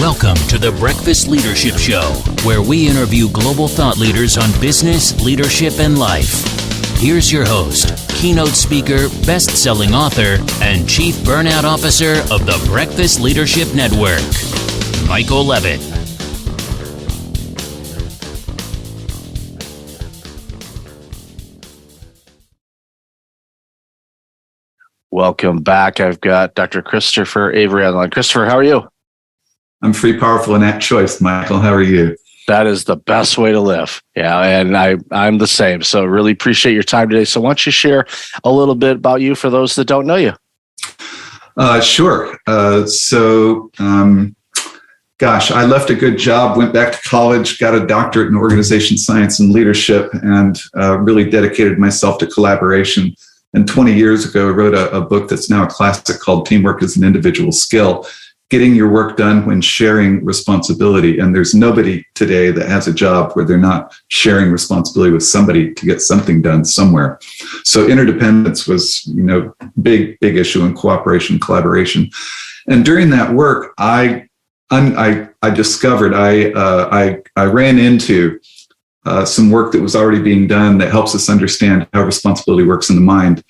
Welcome to the Breakfast Leadership Show, where we interview global thought leaders on business, leadership, and life. Here's your host, keynote speaker, best-selling author, and chief burnout officer of the Breakfast Leadership Network, Michael Levitt. Welcome back. I've got Dr. Christopher Avery on the line. Christopher, how are you? I'm free, powerful, and at choice, Michael. How are you? That is the best way to live. Yeah, and I'm the same. So really appreciate your time today. So why don't you share a little bit about you for those that don't know you? Sure. I left a good job, went back to college, got a doctorate in organization science and leadership, and really dedicated myself to collaboration. And 20 years ago, I wrote a book that's now a classic called Teamwork is an Individual Skill, getting your work done when sharing responsibility. And there's nobody today that has a job where they're not sharing responsibility with somebody to get something done somewhere. So interdependence was, big issue in cooperation, collaboration. And during that work, I discovered I ran into some work that was already being done that helps us understand how responsibility works in the mind.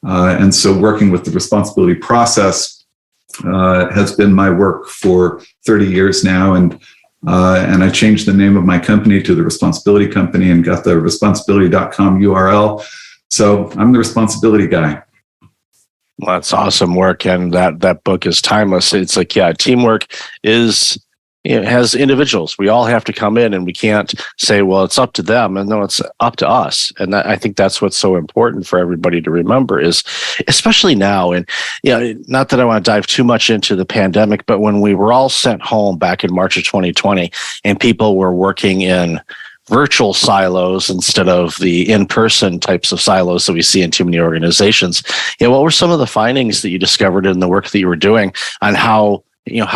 And so working with the responsibility process has been my work for 30 years now. And I changed the name of my company to the Responsibility Company and got the responsibility.com URL. So I'm the responsibility guy. Well, that's awesome work. And that book is timeless. It's like, teamwork has individuals. We all have to come in, and we can't say, well, it's up to them. And no, it's up to us. And I think that's what's so important for everybody to remember is, especially now, and not that I want to dive too much into the pandemic, but when we were all sent home back in March of 2020 and people were working in virtual silos instead of the in-person types of silos that we see in too many organizations, what were some of the findings that you discovered in the work that you were doing on how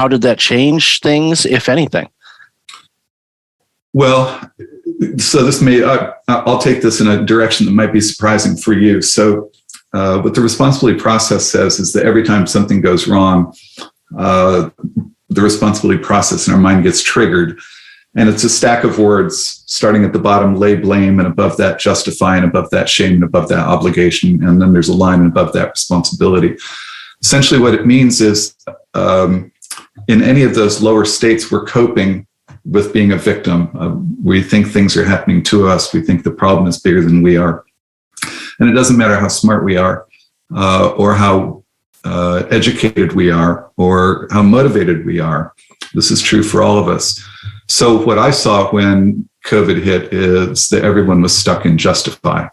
did that change things, if anything? Well, so I'll take this in a direction that might be surprising for you. So what the responsibility process says is that every time something goes wrong, the responsibility process in our mind gets triggered. And it's a stack of words starting at the bottom, lay blame, and above that, justify, and above that, shame, and above that, obligation. And then there's a line above that, responsibility. Essentially what it means is, in any of those lower states, we're coping with being a victim. We think things are happening to us. We think the problem is bigger than we are. And it doesn't matter how smart we are, or how educated we are, or how motivated we are. This is true for all of us. So what I saw when COVID hit is that everyone was stuck in justify.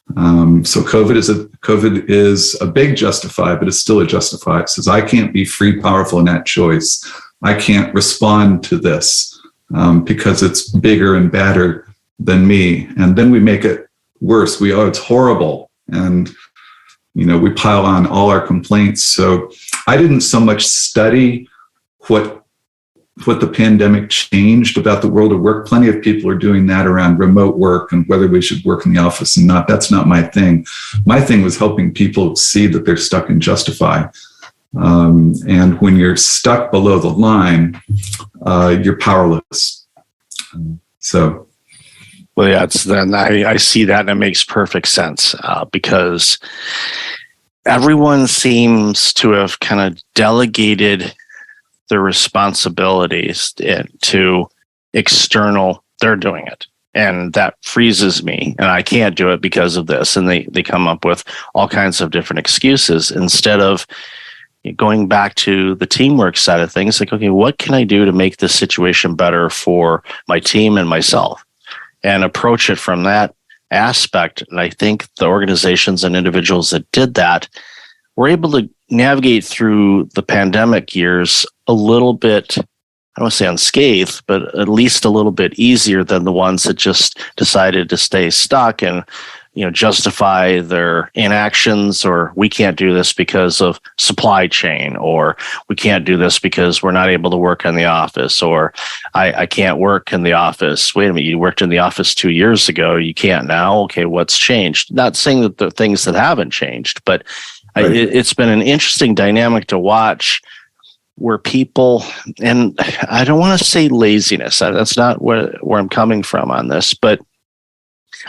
So COVID is a big justify, but it's still a justify. It says, I can't be free, powerful, and at choice. I can't respond to this because it's bigger and badder than me. And then we make it worse. It's horrible. And, we pile on all our complaints. So I didn't so much study what the pandemic changed about the world of work. Plenty of people are doing that around remote work and whether we should work in the office and not. That's not my thing. My thing was helping people see that they're stuck in justify. And when you're stuck below the line, you're powerless. Well, yeah, I see that, and it makes perfect sense because everyone seems to have kind of delegated their responsibilities to external. They're doing it, and that freezes me, and I can't do it because of this. And they come up with all kinds of different excuses instead of going back to the teamwork side of things. Like, okay, what can I do to make this situation better for my team and myself, and approach it from that aspect. And I think the organizations and individuals that did that were able to navigate through the pandemic years a little bit, I don't want to say unscathed, but at least a little bit easier than the ones that just decided to stay stuck and justify their inactions, or we can't do this because of supply chain, or we can't do this because we're not able to work in the office, or I can't work in the office. Wait a minute, you worked in the office 2 years ago, you can't now? Okay, what's changed? Not saying that the things that haven't changed, but right. It's been an interesting dynamic to watch where people, and I don't want to say laziness, that's not where I'm coming from on this, but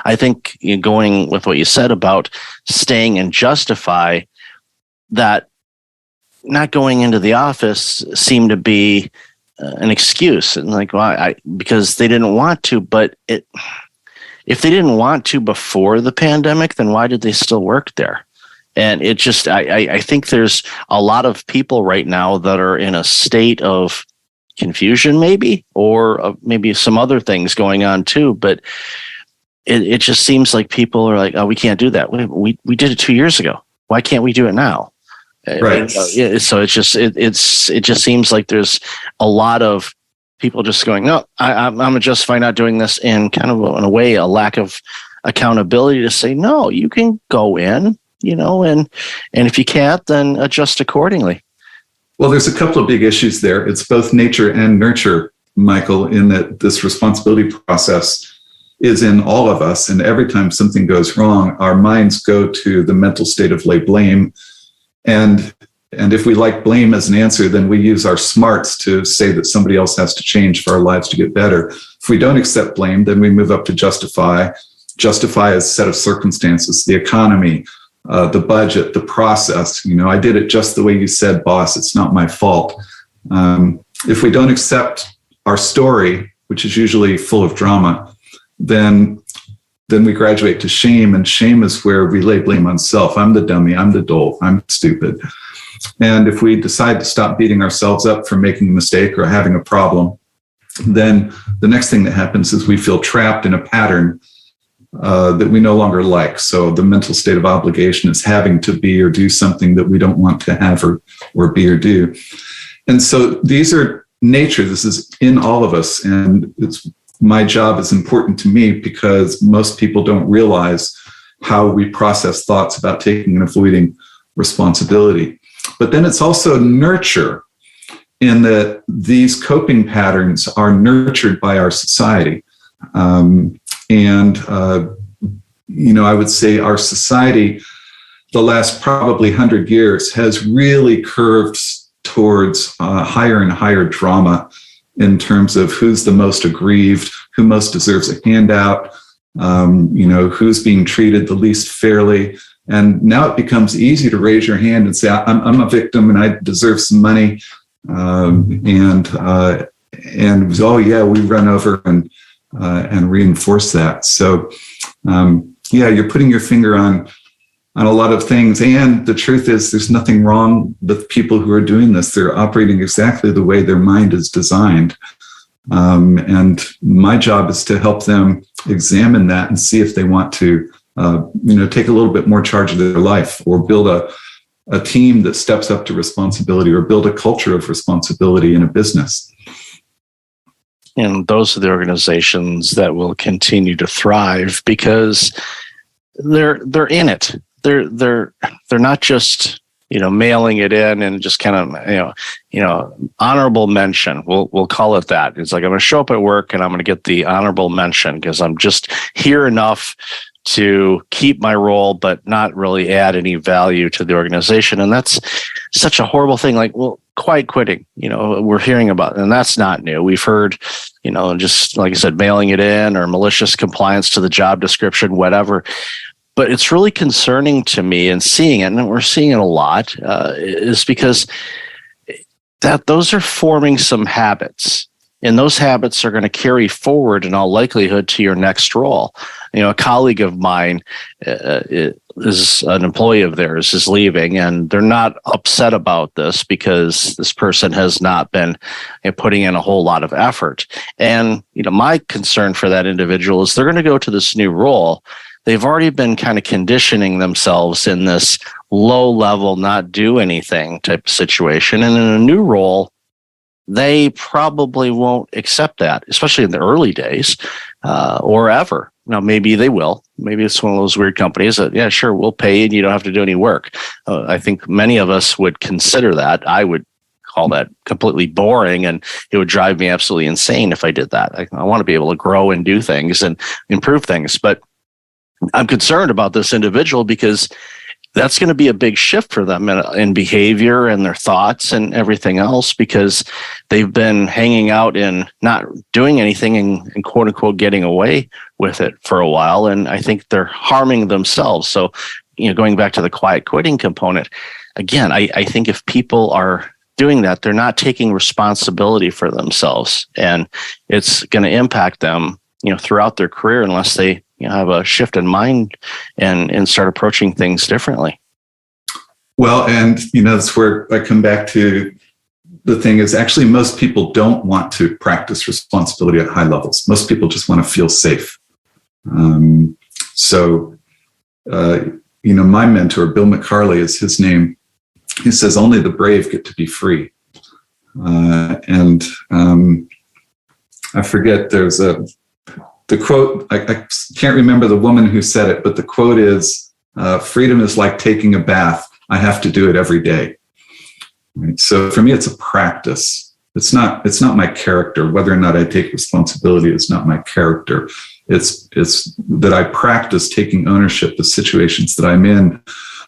I think going with what you said about staying and justify, that not going into the office seemed to be an excuse, and like, well, because they didn't want to. But if they didn't want to before the pandemic, then why did they still work there? And it just, I think there's a lot of people right now that are in a state of confusion, maybe, or maybe some other things going on too. But it just seems like people are like, oh, we can't do that. We did it 2 years ago. Why can't we do it now? Right. So it just seems like there's a lot of people just going, no, I'm justify not doing this, and kind of in a way a lack of accountability to say, no, you can go in, and if you can't, then adjust accordingly. Well, there's a couple of big issues there. It's both nature and nurture, Michael, in that this responsibility process is in all of us. And every time something goes wrong, our minds go to the mental state of lay blame. And if we like blame as an answer, then we use our smarts to say that somebody else has to change for our lives to get better. If we don't accept blame, then we move up to justify. Justify as a set of circumstances, the economy, the budget, the process. I did it just the way you said, boss. It's not my fault. If we don't accept our story, which is usually full of drama, then we graduate to shame, and shame is where we lay blame on self. I'm the dummy, I'm the dolt, I'm stupid. And if we decide to stop beating ourselves up for making a mistake or having a problem, then the next thing that happens is we feel trapped in a pattern that we no longer like. So the mental state of obligation is having to be or do something that we don't want to have or be or do. And so these are nature. This is in all of us. And my job is important to me because most people don't realize how we process thoughts about taking and avoiding responsibility. But then it's also nurture, in that these coping patterns are nurtured by our society. I would say our society, the last probably 100 years, has really curved towards higher and higher drama in terms of who's the most aggrieved, who most deserves a handout, who's being treated the least fairly. And now it becomes easy to raise your hand and say, I'm a victim and I deserve some money. And oh yeah, we run over and reinforce that. So you're putting your finger on a lot of things. And the truth is, there's nothing wrong with people who are doing this. They're operating exactly the way their mind is designed. And my job is to help them examine that and see if they want to, take a little bit more charge of their life, or build a team that steps up to responsibility, or build a culture of responsibility in a business. And those are the organizations that will continue to thrive because they're in it. They're not just mailing it in and just kind of honorable mention. We'll call it that. It's like, I'm going to show up at work and I'm going to get the honorable mention because I'm just here enough to keep my role, but not really add any value to the organization. And that's such a horrible thing. Like, well, quiet quitting, we're hearing about, and that's not new. We've heard, just like I said, mailing it in or malicious compliance to the job description, whatever. But it's really concerning to me, and seeing it, and we're seeing it a lot, is because those are forming some habits. And those habits are going to carry forward in all likelihood to your next role. A colleague of mine is an employee of theirs, is leaving, and they're not upset about this because this person has not been putting in a whole lot of effort. And, my concern for that individual is they're going to go to this new role. They've already been kind of conditioning themselves in this low level, not do anything type of situation. And in a new role, they probably won't accept that, especially in the early days or ever. Now, maybe they will. Maybe it's one of those weird companies that, yeah, sure, we'll pay and you don't have to do any work. I think many of us would consider that. I would call that completely boring, and it would drive me absolutely insane if I did that. I want to be able to grow and do things and improve things. But I'm concerned about this individual because that's going to be a big shift for them in behavior and their thoughts and everything else, because they've been hanging out and not doing anything and quote unquote getting away with it for a while. And I think they're harming themselves. So, going back to the quiet quitting component, again, I think if people are doing that, they're not taking responsibility for themselves, and it's going to impact them, throughout their career unless they have a shift in mind and start approaching things differently. Well, and that's where I come back to the thing is actually most people don't want to practice responsibility at high levels. Most people just want to feel safe. My mentor, Bill McCarley is his name. He says only the brave get to be free. I forget, there's the quote, I can't remember the woman who said it, but the quote is, freedom is like taking a bath. I have to do it every day. Right? So for me, it's a practice. It's not my character. Whether or not I take responsibility is not my character. It's that I practice taking ownership of situations that I'm in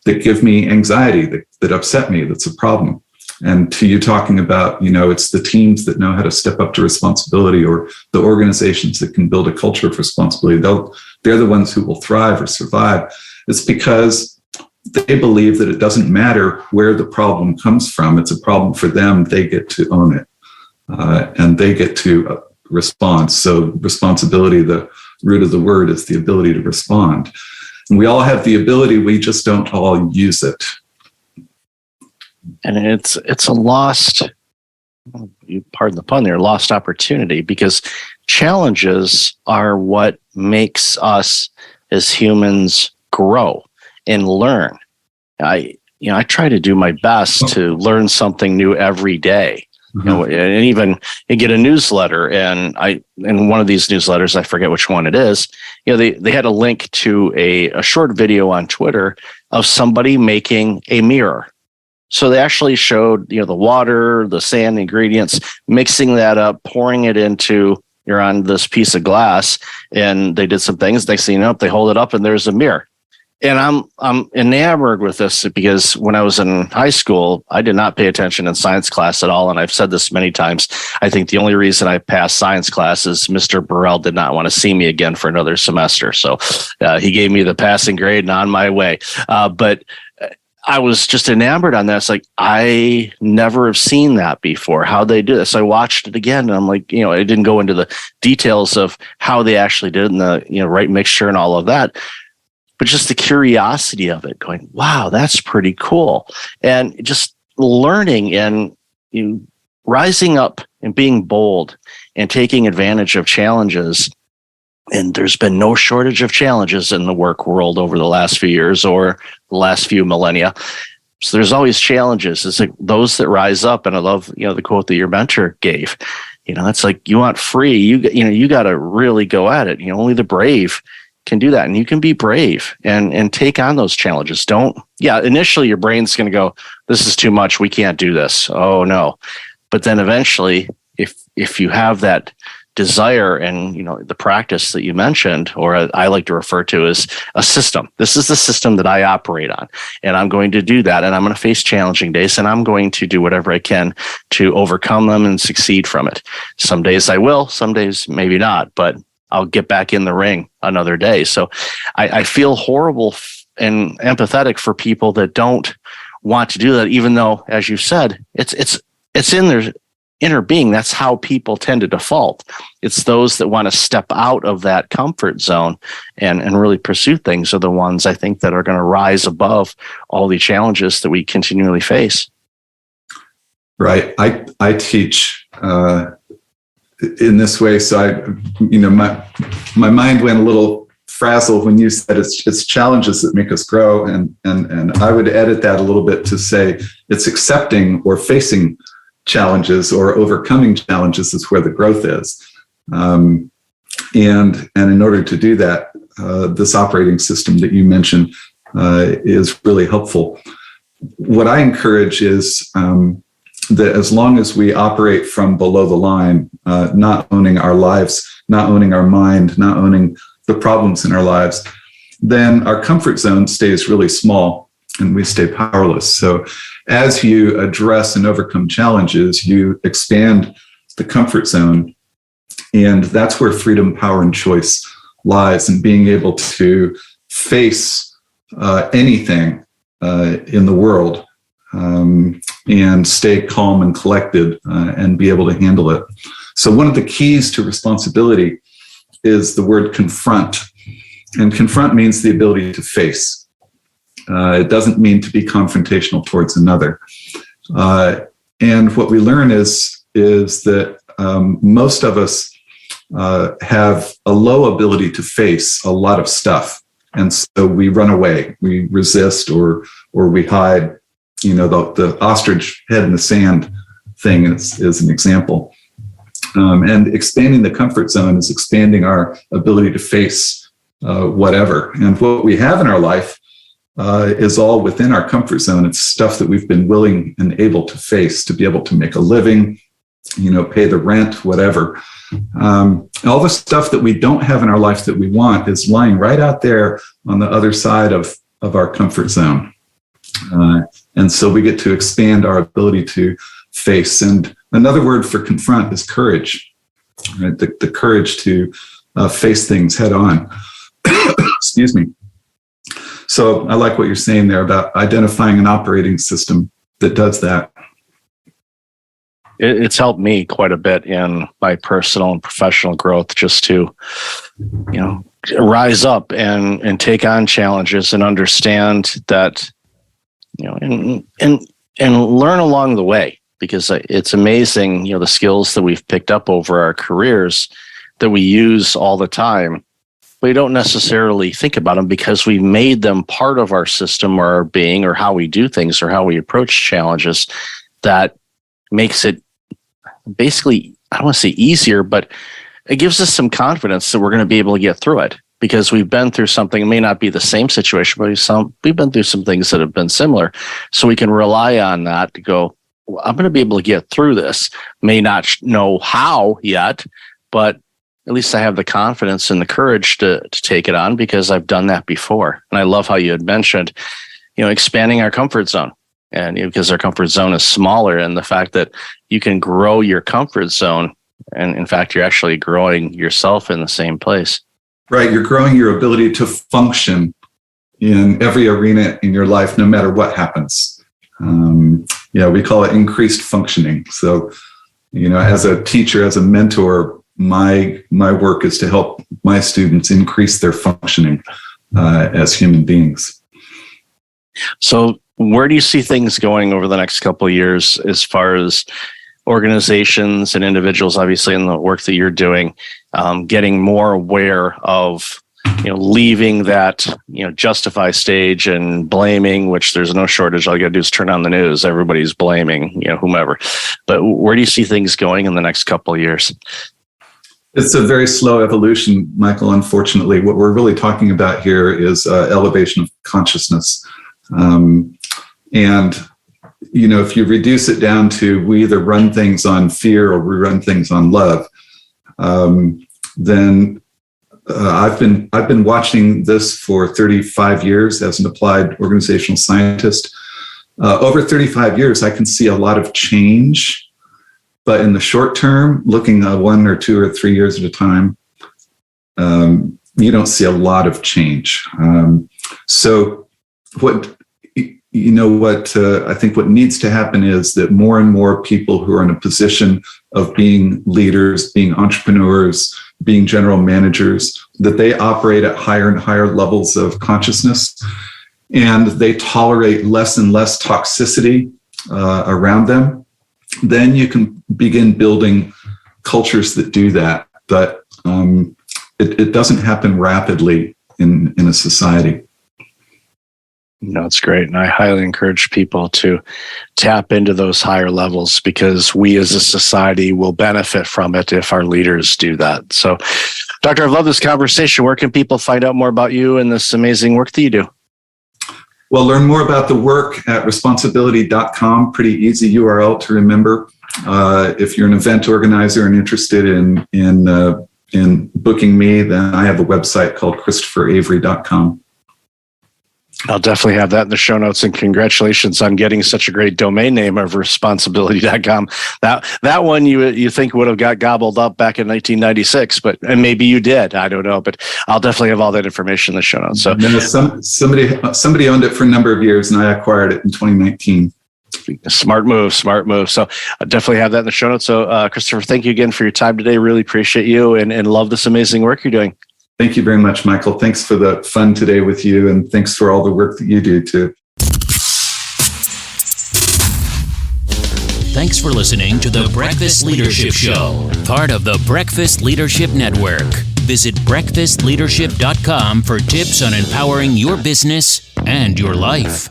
that give me anxiety, that upset me, that's a problem. And to you talking about, it's the teams that know how to step up to responsibility, or the organizations that can build a culture of responsibility. They're the ones who will thrive or survive. It's because they believe that it doesn't matter where the problem comes from. It's a problem for them. They get to own it, and they get to respond. So responsibility, the root of the word, is the ability to respond. And we all have the ability. We just don't all use it. And it's a lost, you pardon the pun there, lost opportunity, because challenges are what makes us as humans grow and learn. I try to do my best to learn something new every day. And even get a newsletter, and in one of these newsletters, I forget which one it is, they had a link to a short video on Twitter of somebody making a mirror. So they actually showed, the water, the sand, the ingredients, mixing that up, pouring it into, you're on this piece of glass, and they did some things. Next thing you know, they hold it up and there's a mirror. And I'm enamored with this because when I was in high school, I did not pay attention in science class at all. And I've said this many times. I think the only reason I passed science class is Mr. Burrell did not want to see me again for another semester. So he gave me the passing grade and on my way. But I was just enamored on that. It's like, I never have seen that before, how they do this. So I watched it again, and I'm like, I didn't go into the details of how they actually did it and the, right mixture and all of that. But just the curiosity of it, going, wow, that's pretty cool. And just learning and rising up and being bold and taking advantage of challenges. And there's been no shortage of challenges in the work world over the last few years or the last few millennia. So there's always challenges. It's like those that rise up. And I love, the quote that your mentor gave. It's like, you want free, you got to really go at it. Only the brave can do that. And you can be brave and take on those challenges. Initially your brain's going to go, this is too much. We can't do this. Oh no. But then eventually, if you have that desire and, the practice that you mentioned, or I like to refer to as a system. This is the system that I operate on, and I'm going to do that. And I'm going to face challenging days, and I'm going to do whatever I can to overcome them and succeed from it. Some days I will, some days maybe not, but I'll get back in the ring another day. So I feel horrible and empathetic for people that don't want to do that, even though, as you said, it's in their inner being. That's how people tend to default. It's those that want to step out of that comfort zone and really pursue things are the ones I think that are going to rise above all the challenges that we continually face. Right. I teach in this way. So my mind went a little frazzled when you said it's challenges that make us grow. And I would edit that a little bit to say it's accepting or facing challenges or overcoming challenges is where the growth is. And in order to do that, this operating system that you mentioned is really helpful. What I encourage is that as long as we operate from below the line, not owning our lives, not owning our mind, not owning the problems in our lives, then our comfort zone stays really small. and we stay powerless. So as you address and overcome challenges, you expand the comfort zone. And that's where freedom, power, and choice lies, in being able to face anything in the world and stay calm and collected and be able to handle it. So one of the keys to responsibility is the word confront. And confront means the ability to face. It doesn't mean to be confrontational towards another. And what we learn is that most of us have a low ability to face a lot of stuff. And so we run away, we resist, or we hide. You know, the ostrich head in the sand thing is an example. And expanding the comfort zone is expanding our ability to face whatever. And what we have in our life is all within our comfort zone. It's stuff that we've been willing and able to face, to be able to make a living, you know, pay the rent, whatever. All the stuff that we don't have in our life that we want is lying right out there on the other side of our comfort zone. And so we get to expand our ability to face. And another word for confront is courage, right? The courage to face things head on. Excuse me. So I like what you're saying there about identifying an operating system that does that. It's helped me quite a bit in my personal and professional growth, just to, you know, rise up and take on challenges and understand that, you know, and learn along the way, because it's amazing, you know, the skills that we've picked up over our careers that we use all the time. We don't necessarily think about them because we made them part of our system or our being, or how we do things, or how we approach challenges. That makes it basically, I don't want to say easier, but it gives us some confidence that we're going to be able to get through it, because we've been through something. It may not be the same situation, but we've been through some things that have been similar. So we can rely on that to go, well, I'm going to be able to get through this. May not know how yet, but at least I have the confidence and the courage to take it on, because I've done that before. And I love how you had mentioned, you know, expanding our comfort zone. And because our comfort zone is smaller, and the fact that you can grow your comfort zone, and in fact, you're actually growing yourself in the same place. Right. You're growing your ability to function in every arena in your life, no matter what happens. We call it increased functioning. So, you know, as a teacher, as a mentor, my work is to help my students increase their functioning as human beings. So where do you see things going over the next couple of years, as far as organizations and individuals, obviously in the work that you're doing, getting more aware of, you know, leaving that, you know, justify stage and blaming, which there's no shortage. All you got to do is turn on the news. Everybody's blaming, you know, whomever. But where do you see things going in the next couple of years? It's a very slow evolution, Michael. Unfortunately, what we're really talking about here is elevation of consciousness. And, you know, if you reduce it down to we either run things on fear or we run things on love, then I've been watching this for 35 years as an applied organizational scientist. Over 35 years, I can see a lot of change. But in the short term, looking at 1 or 2 or 3 years at a time, you don't see a lot of change. So I think what needs to happen is that more and more people who are in a position of being leaders, being entrepreneurs, being general managers, that they operate at higher and higher levels of consciousness, and they tolerate less and less toxicity around them. Then you can begin building cultures that do that. But it doesn't happen rapidly in a society. No, it's great. And I highly encourage people to tap into those higher levels, because we as a society will benefit from it if our leaders do that. So, Doctor, I've loved this conversation. Where can people find out more about you and this amazing work that you do? Well, learn more about the work at responsibility.com. Pretty easy URL to remember. If you're an event organizer and interested in booking me, then I have a website called ChristopherAvery.com. I'll definitely have that in the show notes, and congratulations on getting such a great domain name of responsibility.com. That one you think would have got gobbled up back in 1996, and maybe you did. I don't know, but I'll definitely have all that information in the show notes. So somebody owned it for a number of years, and I acquired it in 2019. Smart move. So I'll definitely have that in the show notes. So Christopher, thank you again for your time today. Really appreciate you and love this amazing work you're doing. Thank you very much, Michael. Thanks for the fun today with you, and thanks for all the work that you do too. Thanks for listening to the Breakfast Leadership Show, part of the Breakfast Leadership Network. Visit breakfastleadership.com for tips on empowering your business and your life.